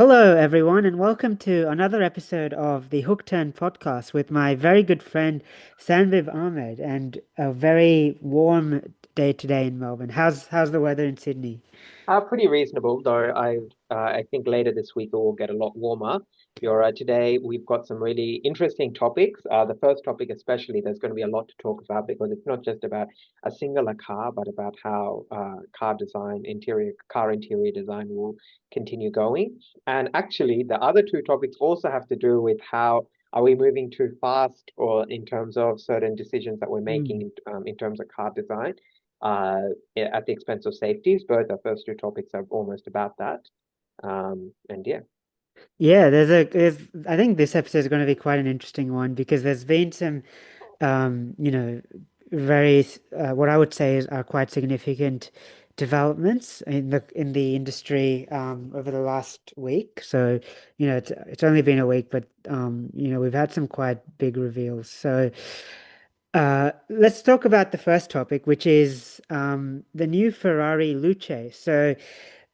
Hello, everyone, and welcome to another episode of the Hook Turn podcast with my very good friend Sanviv Ahmed, and a very warm day today in Melbourne. How's the weather in Sydney? Pretty reasonable, though. I think later this week it will get a lot warmer. You're right. Today we've got some really interesting topics. The first topic, especially, there's going to be a lot to talk about because it's not just about a singular car, but about how car interior design will continue going. And actually, the other two topics also have to do with how are we moving too fast, or in terms of certain decisions that we're making Mm. in terms of car design uh, at the expense of safeties. Both our first two topics are almost about that. And yeah. Yeah, I think this episode is going to be quite an interesting one because there's been some, um, you know, very what I would say are quite significant developments in the industry over the last week. So, it's only been a week, but we've had some quite big reveals. So, let's talk about the first topic, which is the new Ferrari Luce. So,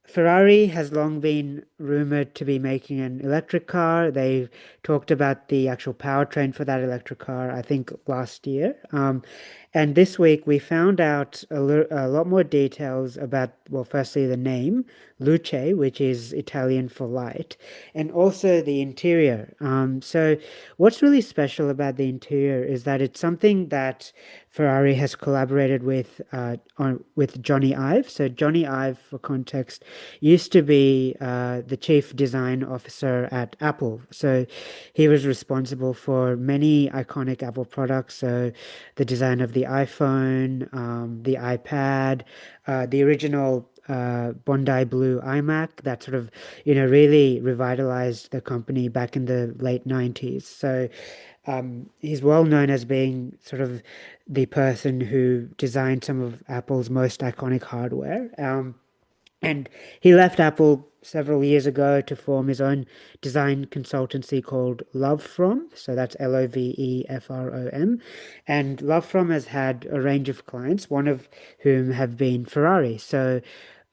Ferrari has long been rumored to be making an electric car. They talked about the actual powertrain for that electric car, I think, last year. And this week we found out a lot more details about, well, firstly, the name, Luce, which is Italian for light, and also the interior. So, what's really special about the interior is that it's something that Ferrari has collaborated with Jony Ive. So, Jony Ive, for context, used to be the chief design officer at Apple. So he was responsible for many iconic Apple products. So the design of the iPhone, the iPad, the original Bondi Blue iMac that sort of, really revitalized the company back in the late 90s. So he's well known as being sort of the person who designed some of Apple's most iconic hardware. And he left Apple several years ago to form his own design consultancy called Love From. So that's Lovefrom. And Love From has had a range of clients, one of whom have been Ferrari. So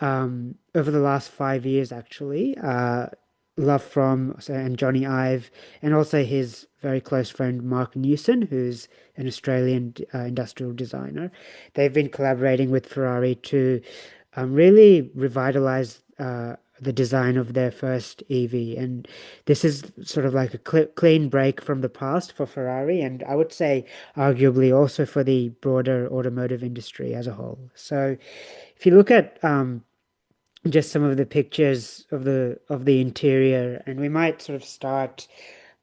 over the last 5 years, actually, Love From and Jony Ive, and also his very close friend Mark Newson, who's an Australian industrial designer. They've been collaborating with Ferrari to really revitalized the design of their first EV. And this is sort of like a clean break from the past for Ferrari, and I would say arguably also for the broader automotive industry as a whole. So if you look at just some of the pictures of the interior, and we might sort of start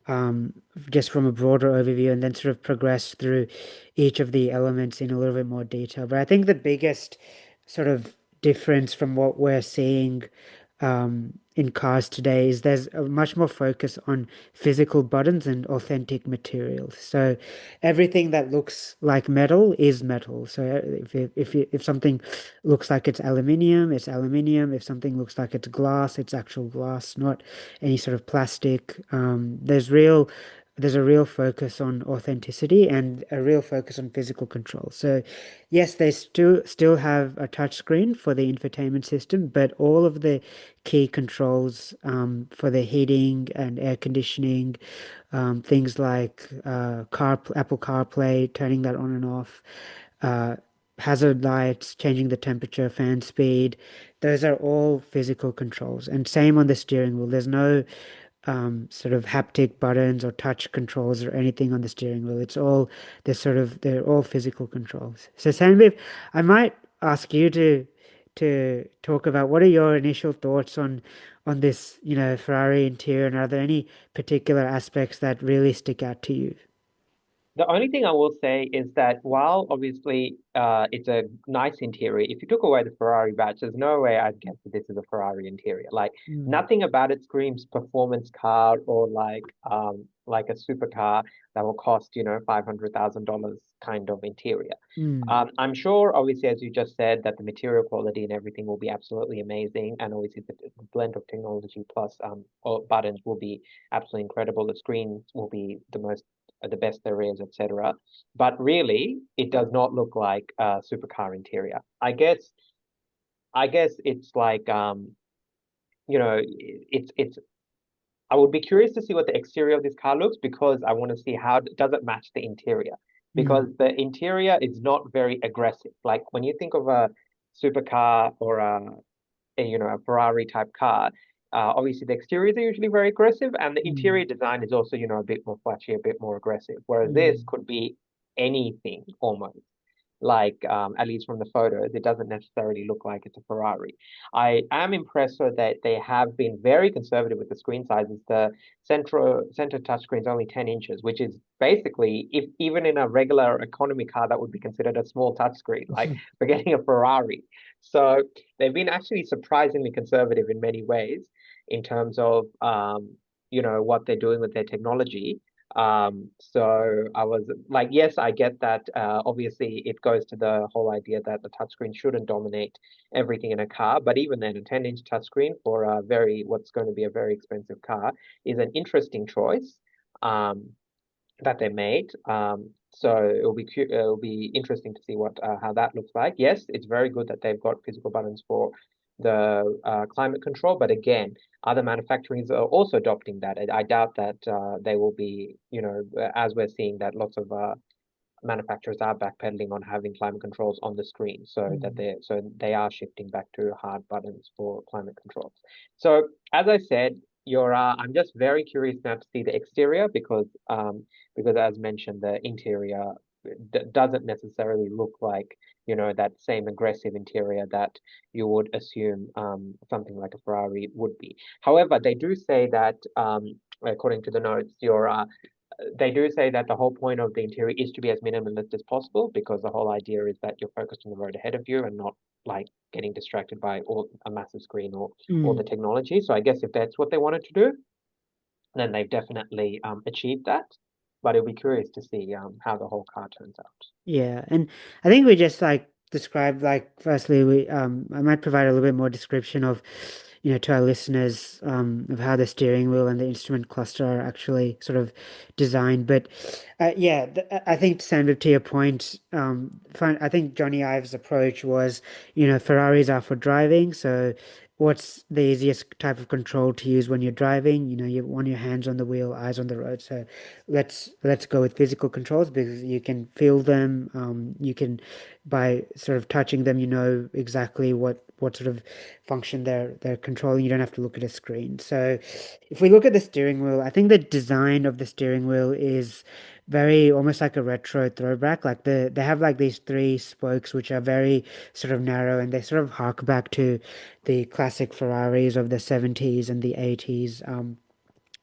um, just from a broader overview and then sort of progress through each of the elements in a little bit more detail. But I think the biggest sort of difference from what we're seeing in cars today is there's a much more focus on physical buttons and authentic materials. So everything that looks like metal is metal. So if something looks like it's aluminium, it's aluminium. If something looks like it's glass, it's actual glass, not any sort of plastic. There's a real focus on authenticity and a real focus on physical control. So, yes, they still have a touchscreen for the infotainment system, but all of the key controls for the heating and air conditioning, things like Apple CarPlay, turning that on and off, uh, hazard lights, changing the temperature, fan speed. Those are all physical controls. And same on the steering wheel. There's no sort of haptic buttons or touch controls or anything on the steering wheel. They're all physical controls. So Sandeep, I might ask you to talk about what are your initial thoughts on this, Ferrari interior, and are there any particular aspects that really stick out to you? The only thing I will say is that while obviously it's a nice interior, if you took away the Ferrari badge, there's no way I'd guess that this is a Ferrari interior. Like Mm, nothing about it screams performance car or like a supercar that will cost, $500,000 kind of interior. mm, I'm sure, obviously, as you just said, that the material quality and everything will be absolutely amazing, and obviously the blend of technology plus all buttons will be absolutely incredible. The screens will be the best there is, etc. But really, it does not look like a supercar interior. I guess it's like it's I would be curious to see what the exterior of this car looks because I want to see how does it match the interior. Because Mm, the interior is not very aggressive. Like when you think of a supercar or a Ferrari type car, obviously the exteriors are usually very aggressive, and the mm, interior design is also a bit more flashy, a bit more aggressive. Whereas this mm, could be anything almost. Like at least from the photos, it doesn't necessarily look like it's a Ferrari. I am impressed so that they have been very conservative with the screen sizes. The center touchscreen is only 10 inches, which is basically, if even in a regular economy car, that would be considered a small touchscreen, like forgetting a Ferrari. So they've been actually surprisingly conservative in many ways in terms of what they're doing with their technology. So I was like, yes, I get that. Obviously, it goes to the whole idea that the touchscreen shouldn't dominate everything in a car. But even then, a 10-inch touchscreen for what's going to be a very expensive car is an interesting choice. That they made. So it'll be interesting to see what how that looks like. Yes, it's very good that they've got physical buttons for the climate control, but again, other manufacturers are also adopting that. I doubt that they will be, as we're seeing that lots of manufacturers are backpedaling on having climate controls on the screen, mm. so they are shifting back to hard buttons for climate controls. So as I said, I'm just very curious now to see the exterior because as mentioned, the interior doesn't necessarily look like that same aggressive interior that you would assume something like a Ferrari would be. However, they do say that according to the notes, they do say that the whole point of the interior is to be as minimalist as possible because the whole idea is that you're focused on the road ahead of you and not like getting distracted by all a massive screen or all the Mm. technology. So I guess if that's what they wanted to do, then they've definitely achieved that. But it'll be curious to see how the whole car turns out. Yeah, and I think we just like described like firstly we I might provide a little bit more description of to our listeners of how the steering wheel and the instrument cluster are actually sort of designed. But yeah, I think Sandra, to your point, I think Jony Ive's approach was Ferraris are for driving, so what's the easiest type of control to use when you're driving? You want your hands on the wheel, eyes on the road. So let's go with physical controls because you can feel them. You can by sort of touching them, you know exactly what sort of function they're controlling. You don't have to look at a screen. So if we look at the steering wheel, I think the design of the steering wheel is very almost like a retro throwback. Like they have like these three spokes which are very sort of narrow and they sort of hark back to the classic Ferraris of the 70s and the 80s.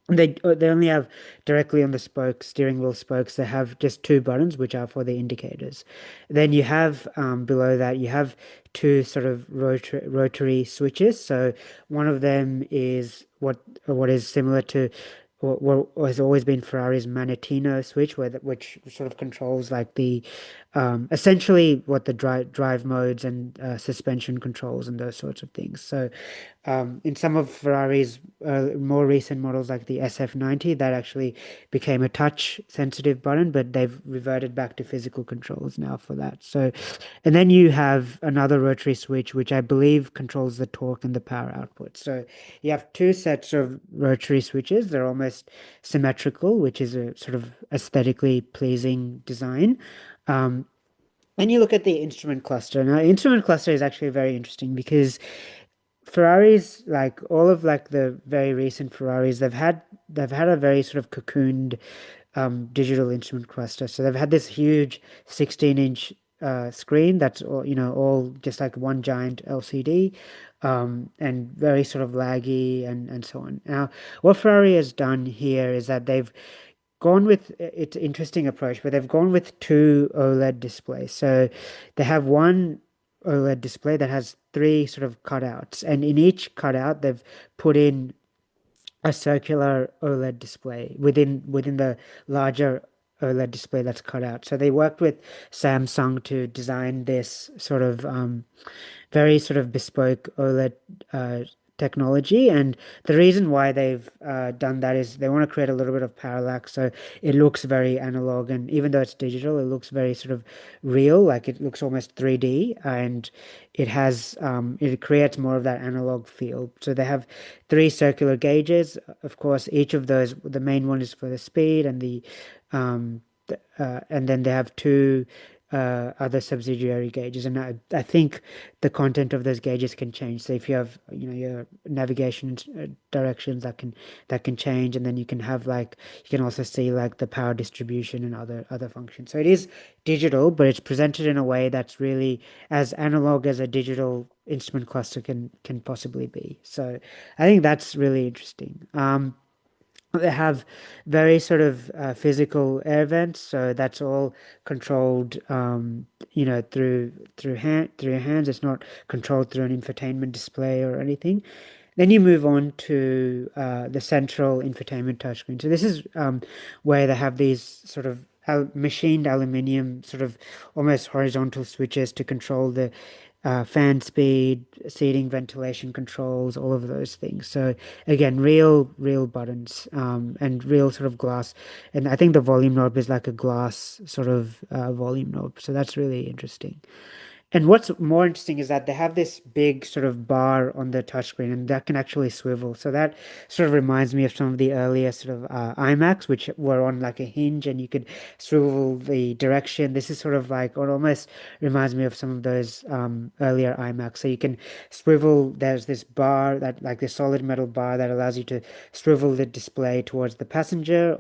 They only have directly on the spokes, steering wheel spokes. They have just two buttons, which are for the indicators. Then you have below that you have two sort of rotary switches. So one of them is what is similar to what has always been Ferrari's Manettino switch, which sort of controls like the essentially what the drive modes and suspension controls and those sorts of things. So in some of Ferrari's more recent models, like the SF90, that actually became a touch sensitive button, but they've reverted back to physical controls now for that. So, and then you have another rotary switch, which I believe controls the torque and the power output. So you have two sets of rotary switches. They're almost symmetrical, which is a sort of aesthetically pleasing design. Um, and you look at the instrument cluster. Now, instrument cluster is actually very interesting because Ferraris, like all of like the very recent Ferraris, they've had a very sort of cocooned digital instrument cluster. So they've had this huge 16-inch screen that's all just like one giant LCD, and very sort of laggy and so on. Now, what Ferrari has done here is that they've gone with it's an interesting approach, but they've gone with two OLED displays. So they have one OLED display that has three sort of cutouts, and in each cutout they've put in a circular OLED display within the larger OLED display that's cut out. So they worked with Samsung to design this sort of very sort of bespoke OLED technology. And the reason why they've done that is they want to create a little bit of parallax, so it looks very analog, and even though it's digital, it looks very sort of real, like it looks almost 3D, and it creates more of that analog feel. So they have three circular gauges. Of course, each of those, the main one is for the speed, and then they have two other subsidiary gauges, and I think the content of those gauges can change. So if you have, your navigation directions that can change, and then you can have like you can also see like the power distribution and other functions. So it is digital, but it's presented in a way that's really as analog as a digital instrument cluster can possibly be. So I think that's really interesting. They have very sort of physical air vents, so that's all controlled, through your hands. It's not controlled through an infotainment display or anything. Then you move on to the central infotainment touchscreen. So this is where they have these sort of machined aluminium, sort of almost horizontal switches to control the fan speed, seating, ventilation controls, all of those things. So again, real buttons, and real sort of glass. And I think the volume knob is like a glass sort of volume knob. So that's really interesting. And what's more interesting is that they have this big sort of bar on the touchscreen, and that can actually swivel. So that sort of reminds me of some of the earlier sort of iMacs, which were on like a hinge, and you could swivel the direction. This is sort of like, or almost reminds me of some of those earlier iMacs. So you can swivel. There's this bar that, like this solid metal bar, that allows you to swivel the display towards the passenger,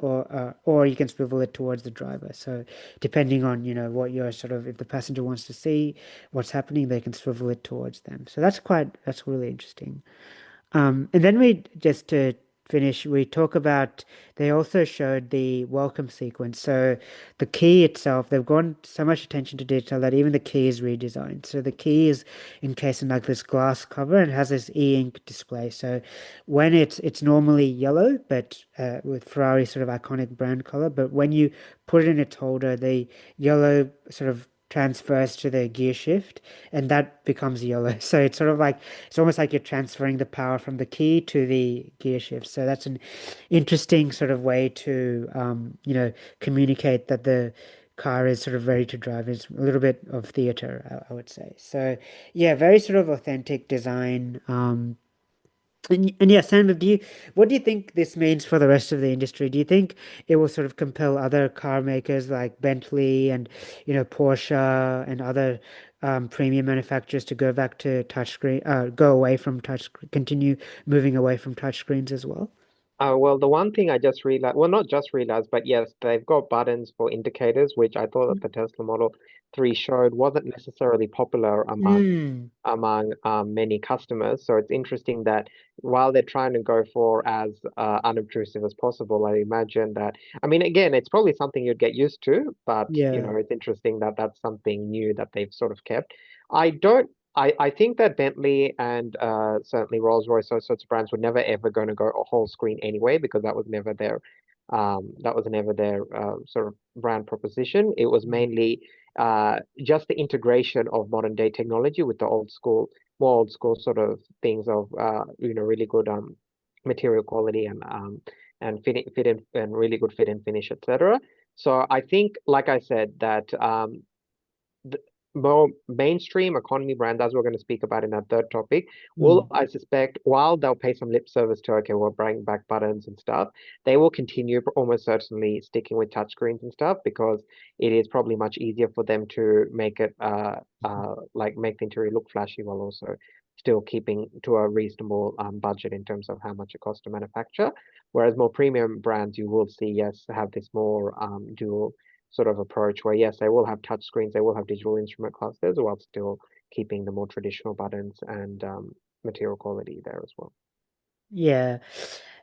or you can swivel it towards the driver. So depending on what you're sort of, if the passenger wants to see what's happening, they can swivel it towards them. So that's really interesting. And then just to finish, we talk about, they also showed the welcome sequence. So the key itself, they've gone so much attention to detail that even the key is redesigned. So the key is encased in like this glass cover and has this e-ink display. So when it's normally yellow, but with Ferrari sort of iconic brand color, but when you put it in its holder, the yellow sort of transfers to the gear shift, and that becomes yellow. So it's sort of like, it's almost like you're transferring the power from the key to the gear shift. So that's an interesting sort of way to communicate that the car is sort of ready to drive. It's a little bit of theater, I would say. So yeah, very sort of authentic design. And yeah, Sam, what do you think this means for the rest of the industry? Do you think it will sort of compel other car makers like Bentley and Porsche and other premium manufacturers to go back to touchscreen, go away from touch, continue moving away from touchscreens as well? Well, the one thing I just realized, well, not just realized, but yes, they've got buttons for indicators, which I thought that the Tesla Model 3 showed wasn't necessarily popular Mm, among many customers. So it's interesting that while they're trying to go for as unobtrusive as possible, I imagine that, I mean, again, it's probably something you'd get used to, but yeah. it's interesting that that's something new that they've sort of kept. I don't. I think that Bentley and certainly Rolls-Royce, those sorts of brands were never ever going to go a whole screen anyway, because that was never their sort of brand proposition. It was mainly just the integration of modern day technology with the more old school sort of things of really good material quality and fit in and really good fit and finish, etc. So I think, like I said, that the more mainstream economy brands, as we're going to speak about in that third topic, will, Mm. I suspect, while they'll pay some lip service to, okay, we'll bring back buttons and stuff, they will continue almost certainly sticking with touchscreens and stuff, because it is probably much easier for them to make it like make the interior look flashy while also still keeping to a reasonable budget in terms of how much it costs to manufacture. Whereas more premium brands, you will see, yes, have this more dual sort of approach where, yes, they will have touch screens, they will have digital instrument clusters, while still keeping the more traditional buttons and material quality there as well. Yeah.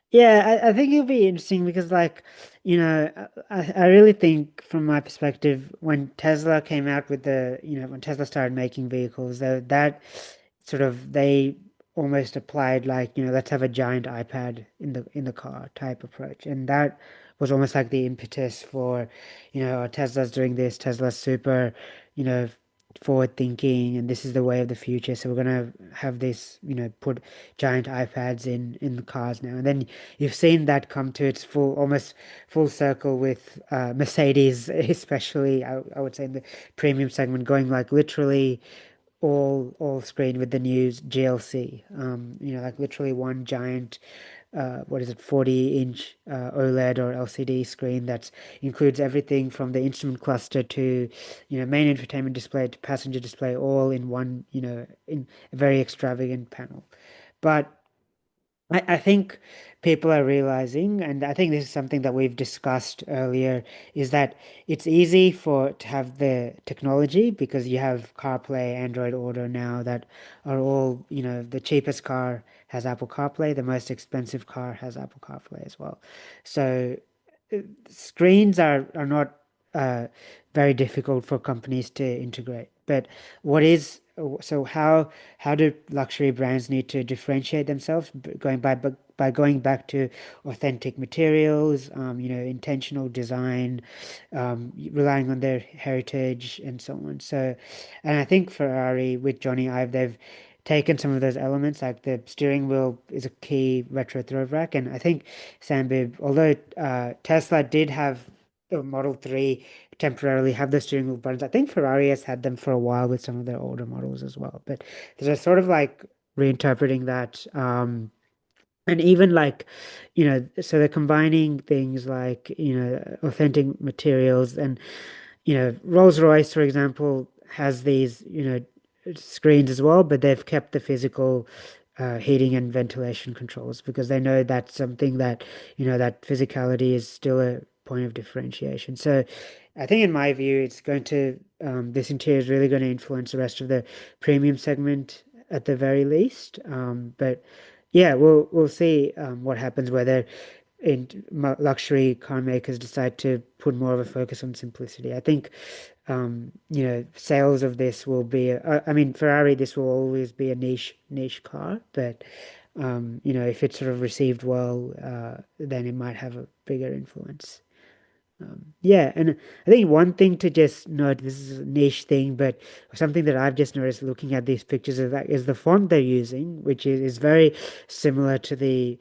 Yeah, I think it'll be interesting because, like, I really think from my perspective, when Tesla came out with when Tesla started making vehicles, that sort of, they almost applied like, let's have a giant iPad in the car type approach. And that was almost like the impetus for, Tesla's doing this, Tesla's super, you know, forward thinking and this is the way of the future. So we're gonna have this, put giant iPads in the cars now. And then you've seen that come to its almost full circle with Mercedes, especially I would say in the premium segment, going like literally all screen with the new GLC. Like literally one giant, what is it, 40-inch OLED or LCD screen that includes everything from the instrument cluster to, main infotainment display to passenger display, all in one, in a very extravagant panel. But I think people are realizing, and I think this is something that we've discussed earlier, is that it's easy to have the technology because you have CarPlay, Android Auto now that are all, the cheapest car has Apple CarPlay, the most expensive car has Apple CarPlay as well. So screens are not uh, very difficult for companies to integrate. But what is so how do luxury brands need to differentiate themselves going by going back to authentic materials, intentional design, relying on their heritage and so on. So, and I think Ferrari with Jony Ive, they've taken some of those elements, like the steering wheel is a key retro throw rack, and I think Sambib, although Tesla did have the Model 3 temporarily have the steering wheel buttons. I think Ferrari has had them for a while with some of their older models as well. But there's a sort of like reinterpreting that. And even like, so they're combining things like, authentic materials and Rolls-Royce, for example, has these, screens as well, but they've kept the physical heating and ventilation controls because they know that's something that, that physicality is still a point of differentiation. So I think in my view, this interior is really going to influence the rest of the premium segment at the very least. But yeah, we'll see what happens whether luxury car makers decide to put more of a focus on simplicity. I think, sales of this will be, I mean, Ferrari, this will always be a niche car, but, if it's sort of received well, then it might have a bigger influence. Yeah, and I think one thing to just note, this is a niche thing, but something that I've just noticed looking at these pictures is the font they're using, which is very similar to the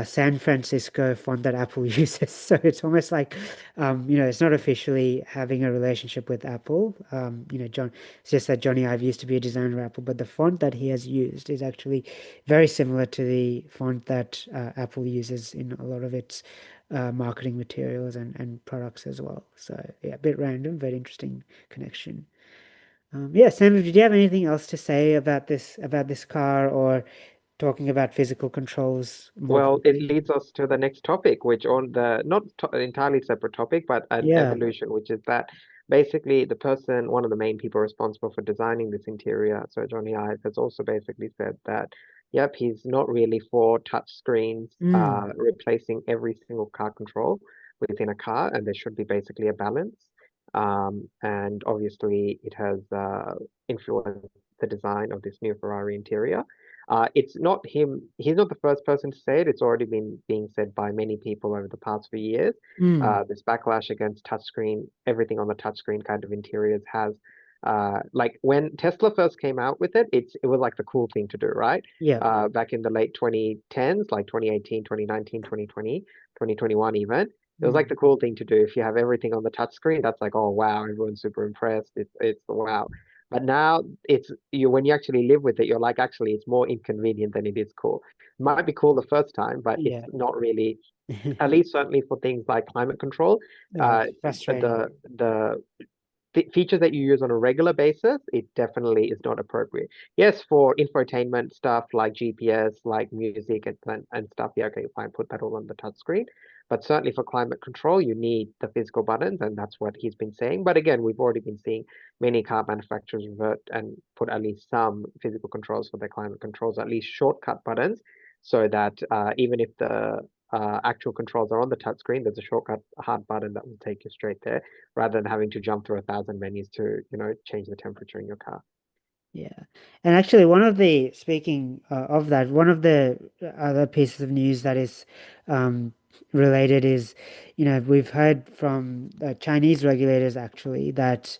San Francisco font that Apple uses. So it's almost like, it's not officially having a relationship with Apple. It's just that Jony Ive used to be a designer at Apple, but the font that he has used is actually very similar to the font that Apple uses in a lot of its marketing materials and products as well. So yeah, a bit random, but interesting connection. Yeah, Sandra, did you have anything else to say about this car or talking about physical controls more Well, it broadly? leads us to the next topic, which on the not to entirely separate topic, but an Yeah. evolution, which is that basically one of the main people responsible for designing this interior, so Jony Ive, has also basically said that, yep, he's not really for touch screens, Mm, replacing every single car control within a car, and there should be basically a balance. And obviously, it has influenced the design of this new Ferrari interior. It's not him. He's not the first person to say it. It's already been being said by many people over the past few years. mm, This backlash against touchscreen, everything on the touchscreen kind of interiors has, like when Tesla first came out with it, it was like the cool thing to do, right? yeah. Back in the late 2010s, like 2018, 2019, 2020, 2021 even. It was like Mm, the cool thing to do. If you have everything on the touchscreen, that's like, oh wow, everyone's super impressed. It's wow. But now it's you when you actually live with it, you're like, actually, it's more inconvenient than it is cool. It might be cool the first time, but it's yeah. not really, at least certainly for things like climate control. Oh, Uh, frustrating. the features that you use on a regular basis, it definitely is not appropriate. Yes, for infotainment stuff like GPS, like music and stuff, yeah, okay, fine, put that all on the touch screen. But certainly for climate control, you need the physical buttons, and that's what he's been saying. But again, we've already been seeing many car manufacturers revert and put at least some physical controls for their climate controls, at least shortcut buttons, so that even if the actual controls are on the touchscreen, there's a shortcut hard button that will take you straight there rather than having to jump through 1,000 menus to, change the temperature in your car. Yeah. And actually, speaking of that, one of the other pieces of news that is related is, we've heard from Chinese regulators actually that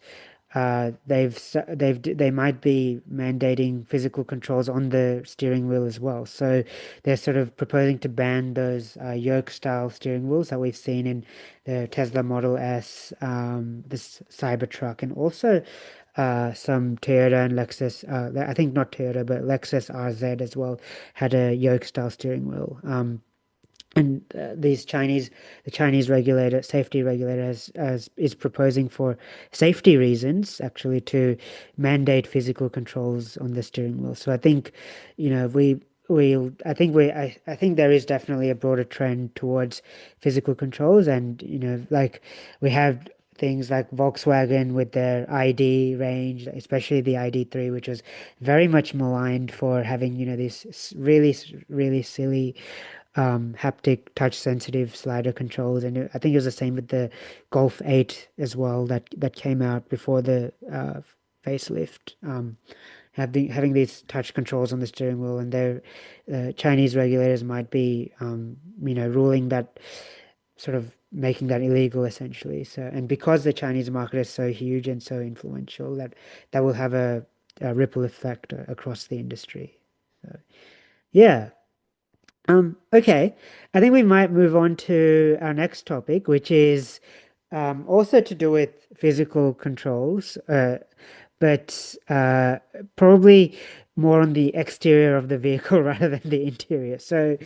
they might be mandating physical controls on the steering wheel as well. So they're sort of proposing to ban those yoke style steering wheels that we've seen in the Tesla Model S, this Cybertruck, and also some Toyota and Lexus. I think not Toyota, but Lexus RZ as well had a yoke style steering wheel. And the Chinese regulator, safety regulator, is proposing for safety reasons actually to mandate physical controls on the steering wheel. So I think, I think there is definitely a broader trend towards physical controls, and like we have things like Volkswagen with their ID range, especially the ID.3, which was very much maligned for having, these really silly haptic touch sensitive slider controls, and I think it was the same with the Golf 8 as well that came out before the facelift. Having these touch controls on the steering wheel, and their Chinese regulators might be ruling that, sort of making that illegal essentially. So, and because the Chinese market is so huge and so influential, that will have a ripple effect across the industry. So, yeah. Okay. I think we might move on to our next topic, which is also to do with physical controls, but probably more on the exterior of the vehicle rather than the interior. So,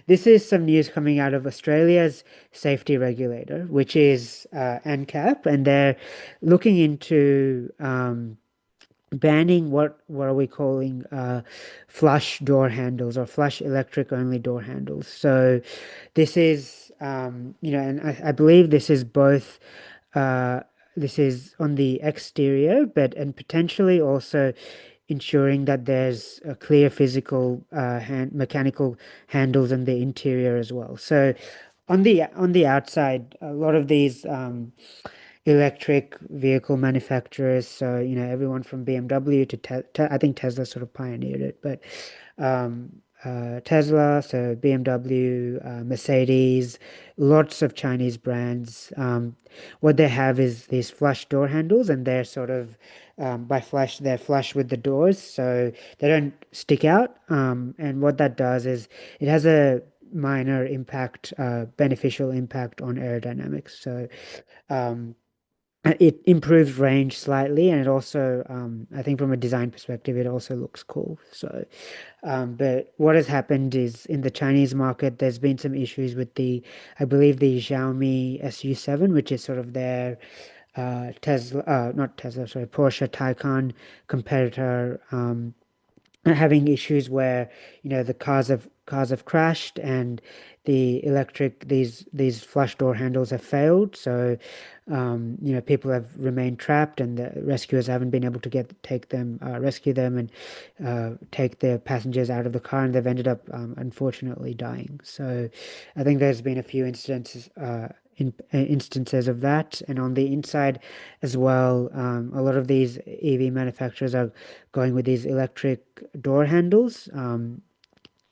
this is some news coming out of Australia's safety regulator, which is ANCAP, and they're looking into banning what are we calling flush door handles, or flush electric only door handles. So this is and I believe this is both uh, this is on the exterior, but and potentially also ensuring that there's a clear physical mechanical handles in the interior as well. So on the outside, a lot of these electric vehicle manufacturers. So, everyone from BMW to I think Tesla sort of pioneered it, but Tesla, so BMW, Mercedes, lots of Chinese brands. What they have is these flush door handles, and they're sort of by flush, they're flush with the doors, so they don't stick out. And what that does is it has a minor impact, beneficial impact on aerodynamics. So um, it improves range slightly, and it also, I think, from a design perspective, it also looks cool. So, but what has happened is in the Chinese market, there's been some issues with I believe the Xiaomi SU7, which is sort of their Tesla, not Tesla, sorry, Porsche Taycan competitor. Having issues where the cars have crashed, and these flush door handles have failed, so people have remained trapped, and the rescuers haven't been able to take them, rescue them, and take the passengers out of the car, and they've ended up unfortunately dying. So I think there's been a few instances of that. And on the inside as well, a lot of these EV manufacturers are going with these electric door handles.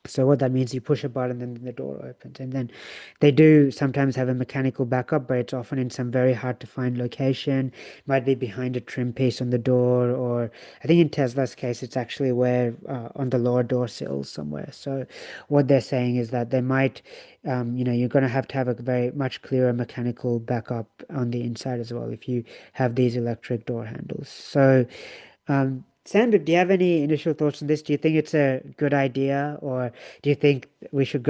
So what that means, you push a button and then the door opens. And then they do sometimes have a mechanical backup, but it's often in some very hard to find location. Might be behind a trim piece on the door, or I think in Tesla's case, it's actually where on the lower door sills somewhere. So what they're saying is that they might, you're going to have a very much clearer mechanical backup on the inside as well if you have these electric door handles. So Sandra, do you have any initial thoughts on this? Do you think it's a good idea, or do you think we should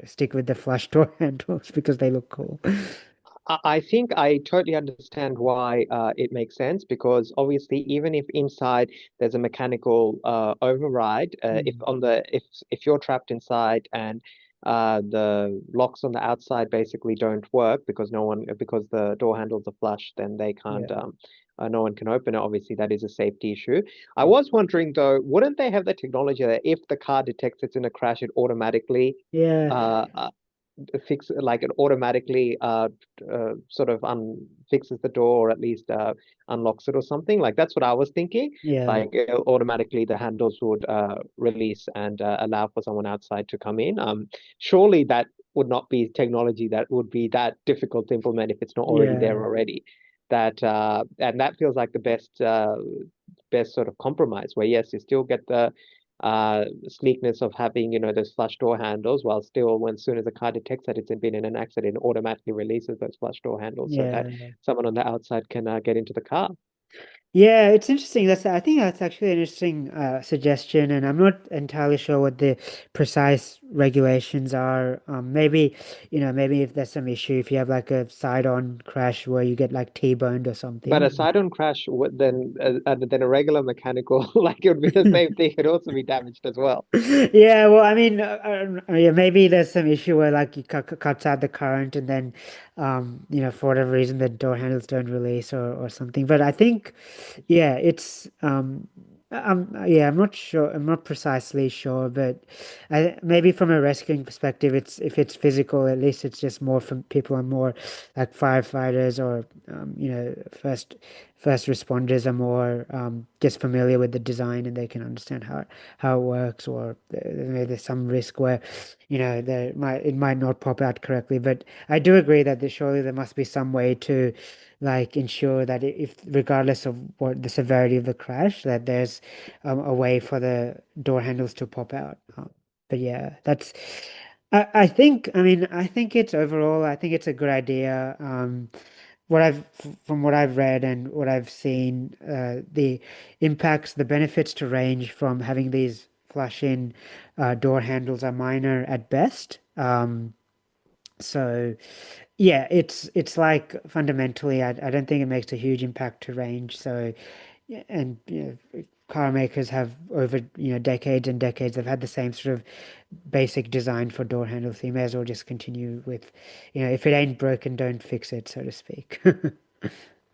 stick with the flush door handles because they look cool? I think I totally understand why it makes sense, because obviously even if inside there's a mechanical override, Mm, if you're trapped inside and the locks on the outside basically don't work because the door handles are flush, then they can't yeah, no one can open it. Obviously, that is a safety issue. I yeah, was wondering though, wouldn't they have the technology that if the car detects it's in a crash, it automatically yeah, uh, uh, it automatically sort of fixes the door, or at least unlocks it or something. Like that's what I was thinking. yeah, Like automatically the handles would release and allow for someone outside to come in. Surely that would not be technology that would be that difficult to implement if it's not already yeah. there already. that and that feels like the best sort of compromise where yes, you still get the sleekness of having, those flush door handles, while still when soon as the car detects that it's been in an accident, it automatically releases those flush door handles so that Yeah. someone on the outside can get into the car. Yeah, it's interesting. I think that's actually an interesting suggestion, and I'm not entirely sure what the precise regulations are. Maybe, maybe if there's some issue, if you have like a side-on crash where you get like T-boned or But something. a side-on crash would then a regular mechanical like it would be the same thing. It'd also be damaged as well. Yeah, well, I mean, yeah, maybe there's some issue where like you cuts out the current and then, for whatever reason the door handles don't release or something. But I think, yeah, yeah, I'm not sure. I'm not precisely sure, but maybe from a rescuing perspective, if it's physical, at least it's just more from people are more like firefighters or, first responders are more just familiar with the design and they can understand how it works, or there's some risk where, it might not pop out correctly. But I do agree that surely there must be some way to like ensure that if regardless of what the severity of the crash, that there's a way for the door handles to pop out. But yeah, I think, I think it's overall, I think it's a good idea. From what I've read and what I've seen, the impacts, the benefits to range from having these flush-in door handles are minor at best. So yeah, it's like fundamentally, I don't think it makes a huge impact to range. So yeah, and car makers have over decades and decades, they've had the same sort of basic design for door handles. So you may as well just continue with, if it ain't broken, don't fix it, so to speak.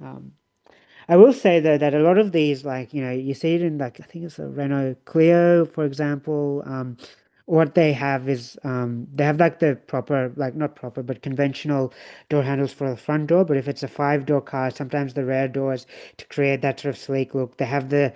Um, I will say though that a lot of these, like, you see it in like I think it's a Renault Clio, for example. What they have is they have like the proper, like not proper, but conventional door handles for the front door. But if it's a five-door car, sometimes the rear doors to create that sort of sleek look, they have the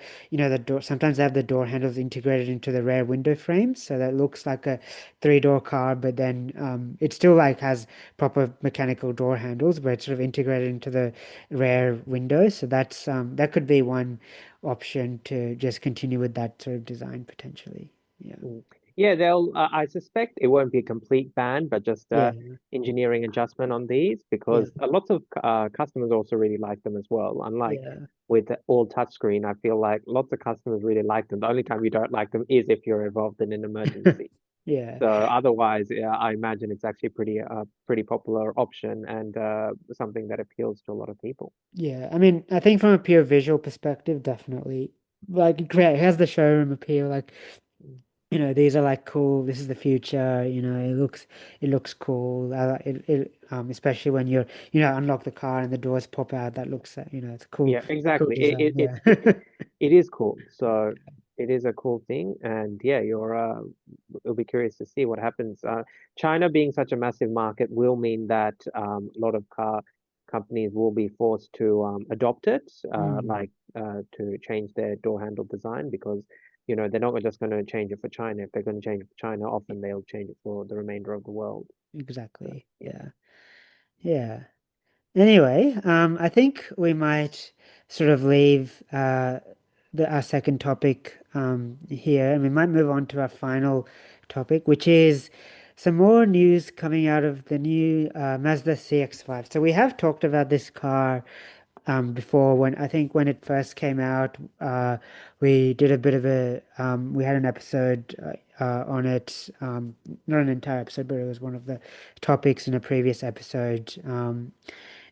door. Sometimes they have the door handles integrated into the rear window frames, so that looks like a three-door car, but then it still like has proper mechanical door handles, but it's sort of integrated into the rear windows. So that could be one option to just continue with that sort of design potentially. Yeah. Mm. Yeah, they'll. I suspect it won't be a complete ban, but just Yeah. engineering adjustment on these Yeah. because lots of customers also really like them as well. Unlike Yeah. with the all touchscreen, I feel like lots of customers really like them. The only time you don't like them is if you're involved in an emergency. Yeah. So otherwise, yeah, I imagine it's actually pretty popular option and something that appeals to a lot of people. Yeah. I think from a pure visual perspective, definitely. Like great, it has the showroom appeal. Like, these are like cool. This is the future. It looks cool. Especially when unlock the car and the doors pop out. That looks, it's a Yeah, cool exactly. design. Yeah. It is cool. So it is a cool thing, and yeah, you'll be curious to see what happens. China being such a massive market will mean that a lot of car companies will be forced to adopt it, Mm, like to change their door handle design because they're not just going to change it for China. If they're going to change it for China, often they'll change it for the remainder of the world. So, exactly. yeah. Yeah. Yeah. Anyway, I think we might sort of leave our second topic here, and we might move on to our final topic, which is some more news coming out of the new Mazda CX-5. So we have talked about this car before. When I think when it first came out, we did a bit of we had an episode on it, not an entire episode, but it was one of the topics in a previous episode. And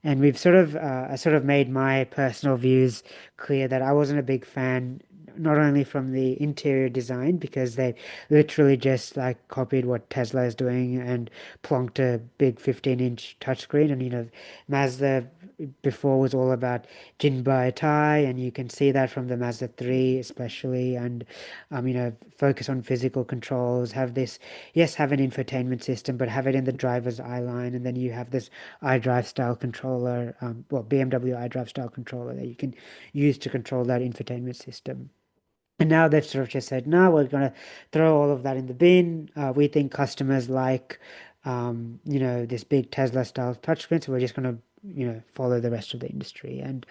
I sort of made my personal views clear that I wasn't a big fan, not only from the interior design, because they literally just like copied what Tesla is doing and plonked a big 15-inch touchscreen. And Mazda before was all about Jinbai Tai, and you can see that from the Mazda 3 especially. And focus on physical controls, have an infotainment system, but have it in the driver's eye line, and then you have this iDrive style controller, BMW iDrive style controller that you can use to control that infotainment system. And now they've sort of just said, no, we're going to throw all of that in the bin. We think customers like, this big Tesla style touchscreen, so we're just going to follow the rest of the industry. And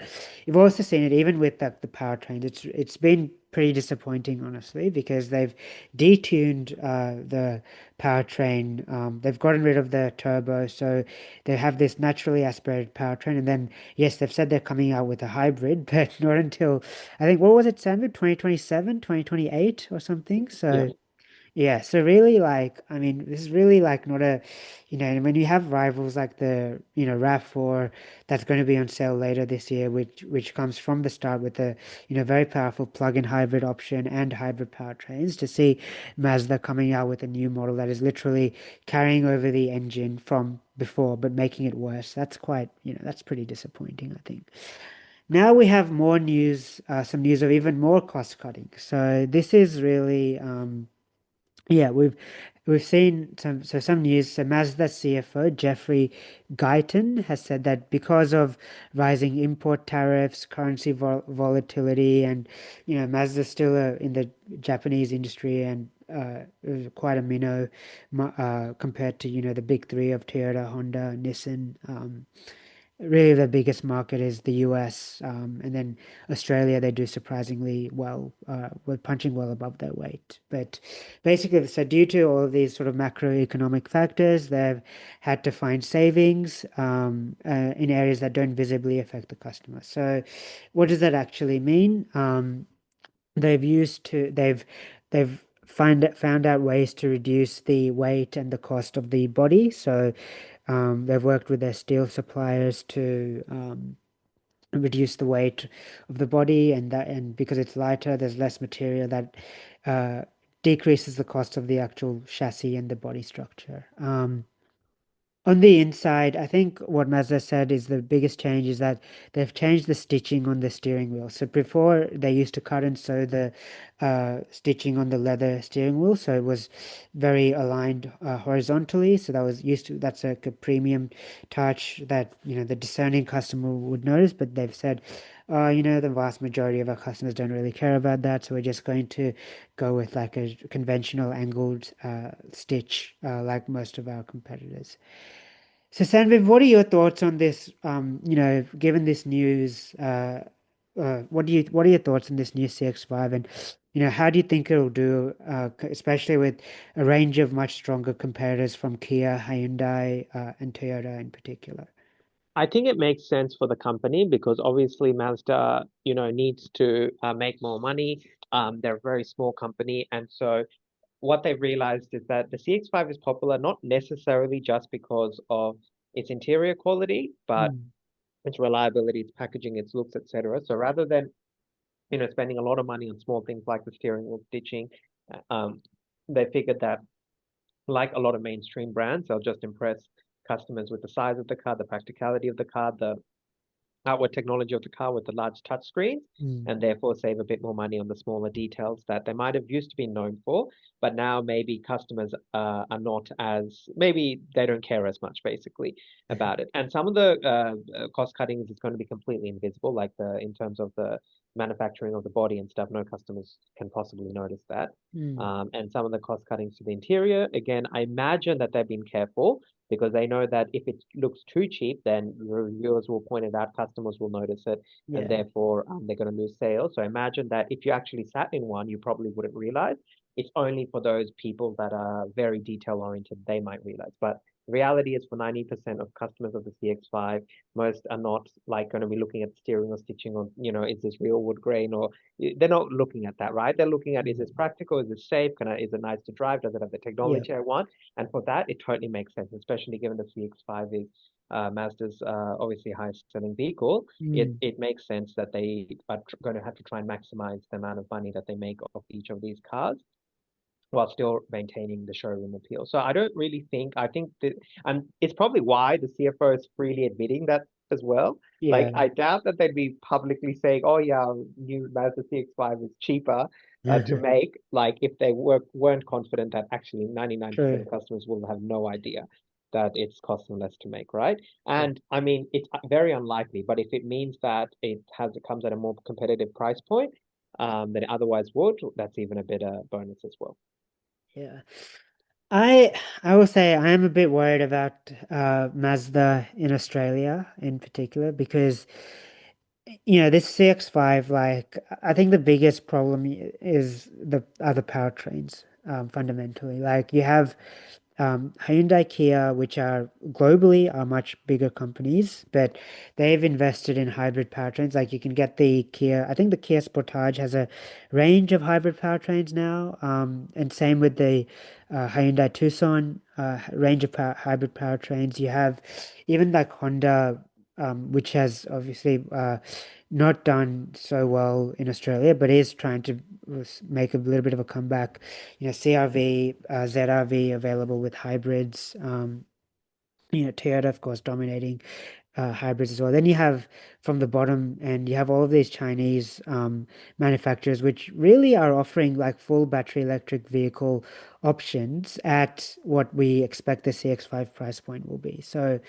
you've also seen it even with the powertrains. It's been pretty disappointing, honestly, because they've detuned the powertrain. They've gotten rid of the turbo, so they have this naturally aspirated powertrain. And then, yes, they've said they're coming out with a hybrid, but not until, I think, what was it, Sandra? 2027, 2028 or something? Yeah. So yeah, so really, like, I mean, this is really like not a, when you have rivals like the, RAV4 that's going to be on sale later this year, which comes from the start with a, very powerful plug-in hybrid option and hybrid powertrains, to see Mazda coming out with a new model that is literally carrying over the engine from before, but making it worse. That's quite, that's pretty disappointing, I think. Now we have more news, some news of even more cost cutting. So this is really, yeah, we've seen some news. So Mazda CFO Jeffrey Guyton has said that because of rising import tariffs, currency volatility, and Mazda's still in the Japanese industry and quite a minnow compared to the big three of Toyota, Honda, Nissan. Really, the biggest market is the US, and then Australia. They do surprisingly well. We're punching well above their weight. But basically, so due to all of these sort of macroeconomic factors, they've had to find savings in areas that don't visibly affect the customer. So, what does that actually mean? They've found out ways to reduce the weight and the cost of the body. So they've worked with their steel suppliers to reduce the weight of the body, and because it's lighter, there's less material that uh, decreases the cost of the actual chassis and the body structure. On the inside, I think what Mazda said is the biggest change is that they've changed the stitching on the steering wheel. So before they used to cut and sew the stitching on the leather steering wheel, so it was very aligned horizontally. So that's like a premium touch that the discerning customer would notice. But they've said, the vast majority of our customers don't really care about that, so we're just going to go with like a conventional angled stitch, like most of our competitors. So, Sanviv, what are your thoughts on this? Given this news, what are your thoughts on this new CX-5, and how do you think it'll do, especially with a range of much stronger competitors from Kia, Hyundai, and Toyota in particular? I think it makes sense for the company because obviously Mazda, needs to make more money. They're a very small company, and so what they've realized is that the CX-5 is popular not necessarily just because of its interior quality, but Mm, its reliability, its packaging, its looks, etc. So rather than spending a lot of money on small things like the steering wheel stitching, um, they figured that like a lot of mainstream brands, they'll just impress customers with the size of the car, the practicality of the car, the outward technology of the car with the large touch screens, mm, and therefore save a bit more money on the smaller details that they might have used to be known for, but now maybe customers are not as maybe they don't care as much basically about it. And some of the cost cuttings is going to be completely invisible, like the in terms of the manufacturing of the body and stuff. No customers can possibly notice that. mm, And some of the cost cuttings to the interior, again, I imagine that they've been careful because they know that if it looks too cheap, then reviewers will point it out, customers will notice it, and yeah. therefore they're going to lose sales. So imagine that if you actually sat in one, you probably wouldn't realize. It's only for those people that are very detail oriented, they might realize. But the reality is for 90% of customers of the CX-5, most are not like going to be looking at steering or stitching on, is this real wood grain or they're not looking at that, right? They're looking at is this Mm, practical, is it safe, is it nice to drive, does it have the yeah. technology I want? And for that, it totally makes sense, especially given the CX-5 is Mazda's obviously highest selling vehicle. It Mm, it makes sense that they are going to have to try and maximize the amount of money that they make off each of these cars while still maintaining the showroom appeal. So I don't really think I think that, and it's probably why the CFO is freely admitting that as well. Like yeah. I doubt that they'd be publicly saying, "Oh yeah, new Mazda CX-5 is cheaper to make." Like if they weren't confident that actually 99% True. of customers will have no idea that it's costing less to make, right? Yeah. And I mean, it's very unlikely, but if it means that it comes at a more competitive price point than it otherwise would, that's even a better bonus as well. Yeah. I I will say I am a bit worried about Mazda in Australia in particular because this CX-5, like, I think the biggest problem is the other powertrains, fundamentally. Like, you have Hyundai, Kia, which are globally are much bigger companies, but they've invested in hybrid powertrains. Like, you can get the Kia, I think the Kia Sportage has a range of hybrid powertrains now, and same with the Hyundai Tucson range of hybrid powertrains. You have even like Honda, which has obviously not done so well in Australia, but is trying to make a little bit of a comeback. CRV, ZRV available with hybrids. Toyota, of course, dominating hybrids as well. Then you have from the bottom, and you have all of these Chinese manufacturers, which really are offering like full battery electric vehicle options at what we expect the CX-5 price point will be. So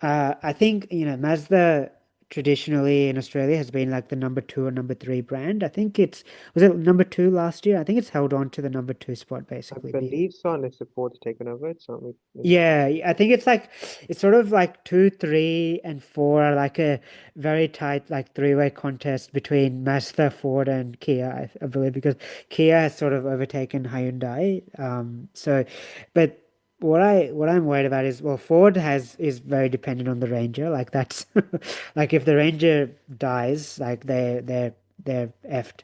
I think, Mazda traditionally in Australia has been like the number two or number three brand. I think was it number two last year? I think it's held on to the number two spot I basically. believe so, unless the Ford's taken over. It's not Yeah, I think it's sort of like two, three, and four are like a very tight like three-way contest between Mazda, Ford, and Kia, I believe, because Kia has sort of overtaken Hyundai. But what I'm worried about is, well, Ford has is very dependent on the Ranger. Like that's like if the Ranger dies, like they're effed,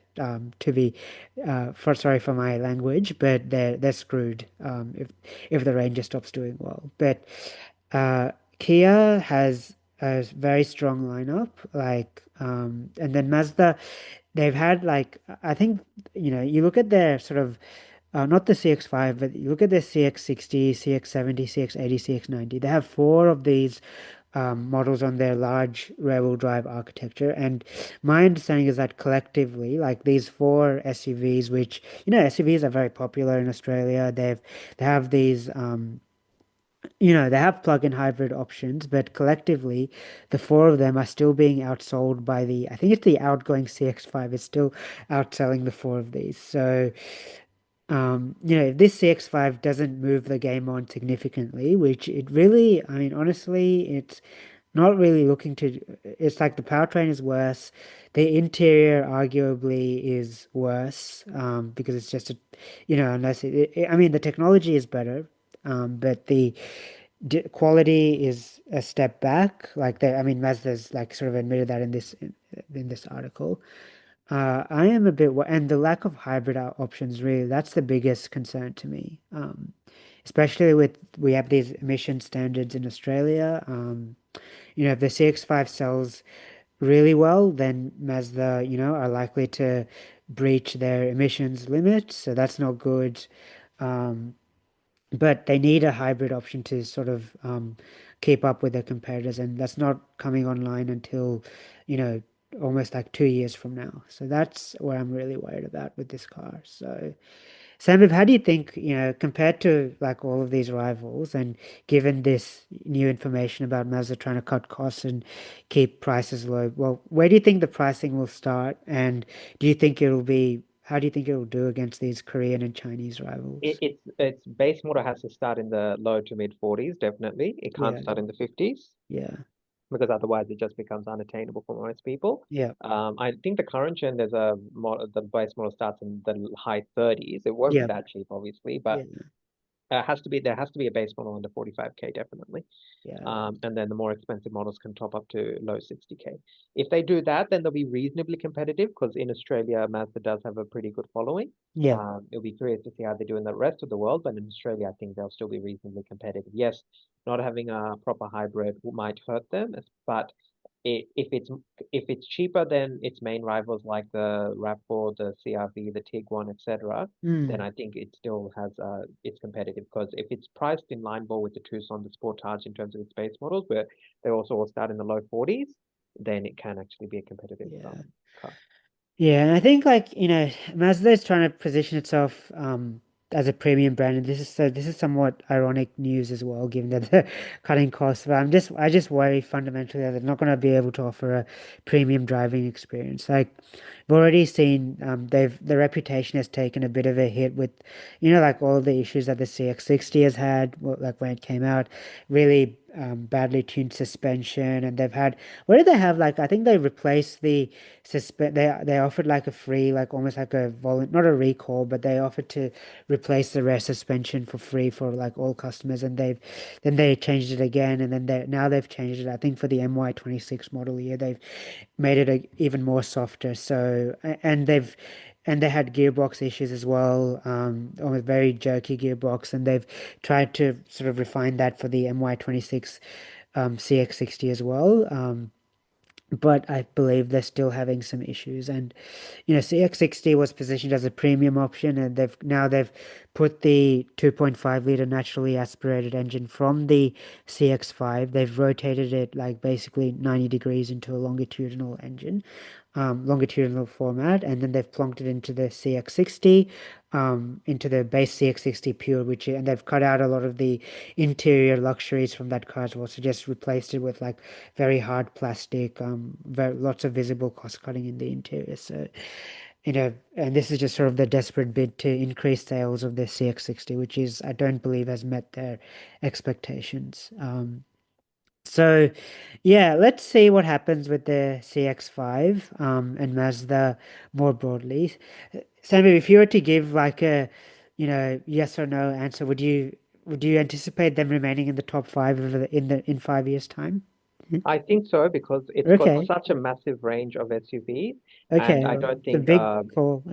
to be for sorry for my language, but they're screwed if the Ranger stops doing well. But Kia has a very strong lineup, like and then Mazda, they've had like I think you look at their sort of not the CX-5, but you look at their CX-60, CX-70, CX-80, CX-90. They have four of these models on their large rear-wheel drive architecture. And my understanding is that collectively, like these four SUVs, which SUVs are very popular in Australia. They have these they have plug-in hybrid options, but collectively, the four of them are still being outsold by I think it's the outgoing CX-5 is still outselling the four of these. So if this CX-5 doesn't move the game on significantly, which it really, I mean, honestly, it's not really looking to, it's like the powertrain is worse. The interior arguably is worse, because it's just unless I mean, the technology is better, but the quality is a step back. Like I mean, Mazda's like sort of admitted that in this article. I am a bit, and the lack of hybrid options really, that's the biggest concern to me. Especially we have these emission standards in Australia. If the CX-5 sells really well, then Mazda, are likely to breach their emissions limit. So that's not good. Um, but they need a hybrid option to sort of keep up with their competitors, and that's not coming online until, you know, almost like 2 years from now. So that's what I'm really worried about with this car. So, Sam, how do you think, compared to like all of these rivals, and given this new information about Mazda trying to cut costs and keep prices low, well, where do you think the pricing will start, and how do you think it'll do against these Korean and Chinese rivals? its base model has to start in the low to mid 40s, definitely. It can't Yeah, start in the 50s yeah, because otherwise it just becomes unattainable for most people. yeah, I think the current gen, there's a model, the base model starts in the high 30s. It won't be yeah, that cheap, obviously, but yeah, there has to be a base model under 45K, definitely. yeah, And then the more expensive models can top up to low 60K. If they do that, then they'll be reasonably competitive because in Australia, Mazda does have a pretty good following. yeah, It'll be curious to see how they do in the rest of the world, but in Australia, I think they'll still be reasonably competitive. Yes, not having a proper hybrid might hurt them, but if it's cheaper than its main rivals like the RAV4, the CRV, the Tiguan, etc., then mm, I think it still has it's competitive because if it's priced in line ball with the Tucson, the Sportage in terms of its base models, where they also all start in the low 40s, then it can actually be a competitive yeah. car. Yeah, and I think like, Mazda is trying to position itself. as a premium brand, and this is somewhat ironic news as well, given that they're cutting costs. But I just worry fundamentally that they're not going to be able to offer a premium driving experience. Like we've already seen, the reputation has taken a bit of a hit with, like all the issues that the CX-60 has had, like when it came out, really badly tuned suspension, and they've had what did they have? Like I think they replaced the they offered like a free, like almost like a not a recall, but they offered to replace the rear suspension for free for like all customers, and they changed it again, and then now they've changed it. I think for the MY26 model year, they've made it even more softer. So and they had gearbox issues as well, on a very jerky gearbox, and they've tried to sort of refine that for the MY26 CX-60 as well. But I believe they're still having some issues. And CX-60 was positioned as a premium option, and they've put the 2.5 liter naturally aspirated engine from the CX-5. They've rotated it like basically 90 degrees into a longitudinal engine, longitudinal format, and then they've plonked it into the CX-60, into the base CX-60 Pure, and they've cut out a lot of the interior luxuries from that car as well, so just replaced it with like very hard plastic, lots of visible cost cutting in the interior. So, and this is just sort of the desperate bid to increase sales of the CX-60, which is, I don't believe, has met their expectations. So, yeah, let's see what happens with the CX-5, and Mazda more broadly. Sammy, if you were to give like a, yes or no answer, would you anticipate them remaining in the top five in 5 years' time? I think so because it's got Okay, such a massive range of SUVs, and okay, well, it's a big call.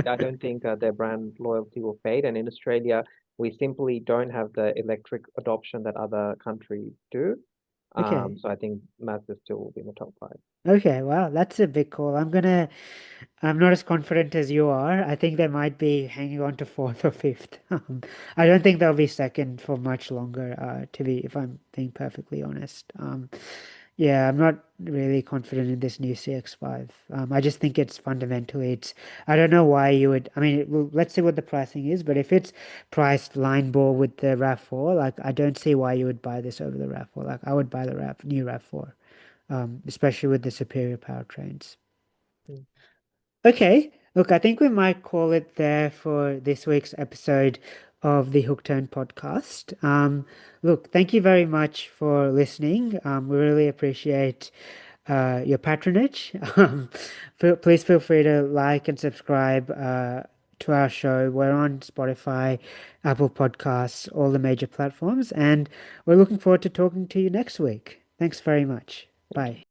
I don't think their brand loyalty will fade. And in Australia, we simply don't have the electric adoption that other countries do. Okay, So I think Mazda still will be in the top five. okay, wow, that's a big call. I'm not as confident as you are. I think they might be hanging on to fourth or fifth. I don't think they'll be second for much longer, if I'm being perfectly honest. Yeah, I'm not really confident in this new CX-5. I just think I don't know why you would, I mean, well, let's see what the pricing is, but if it's priced line ball with the RAV4, like, I don't see why you would buy this over the RAV4. Like, I would buy the new RAV4, especially with the superior powertrains. Mm. Okay. Look, I think we might call it there for this week's episode of the Hook Turn podcast. Look, thank you very much for listening. We really appreciate your patronage. Please feel free to like and subscribe to our show. We're on Spotify, Apple Podcasts, all the major platforms, and we're looking forward to talking to you next week. Thanks very much. Bye.